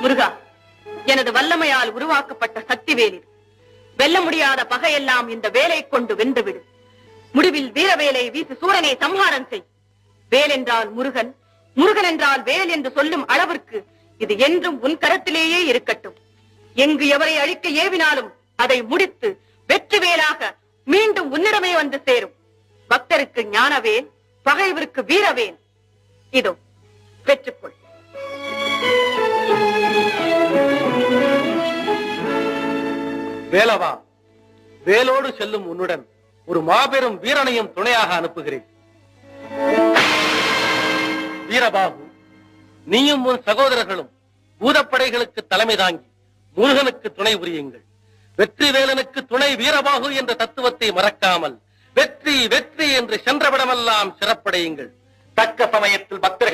முருகா, எனது வல்லமையால் உருவாக்கப்பட்ட சக்தி வேல் இது. வெல்ல முடியாத பகையெல்லாம் இந்த வேலை கொண்டு வென்றுவிடு. முடிவில் வீரவேலை வீசு சூரனை சம்ஹாரம் செய். வேல் என்றால் முருகன், முருகன் என்றால் வேல் என்று சொல்லும் அளவிற்கு இது என்றும் உன் கரத்திலேயே இருக்கட்டும். எங்கு எவரை அழிக்க ஏவினாலும் அதை முடித்து வெற்றி வேலாக மீண்டும் உன்னிடமே வந்து சேரும். பக்தருக்கு ஞானவேல், பகைவருக்கு வீரவேல். இதோ பெற்றுக்கொள். வேலவா, வேலோடு செல்லும் உன்னுடன் ஒரு மாபெரும் வீரனையும் துணையாக அனுப்புகிறேன். வீரபாகு, நீயும் உன் சகோதரர்களும் பூதப்படைகளுக்கு தலைமை தாங்கி முருகனுக்கு துணை புரியுங்கள். வெற்றி வேலனுக்கு துணை வீரபாகு என்ற தத்துவத்தை மறக்காமல் வெற்றி வெற்றி என்று சென்றவிடமெல்லாம் சிறப்படையுங்கள். தக்க சமயத்தில் பக்தர்கள்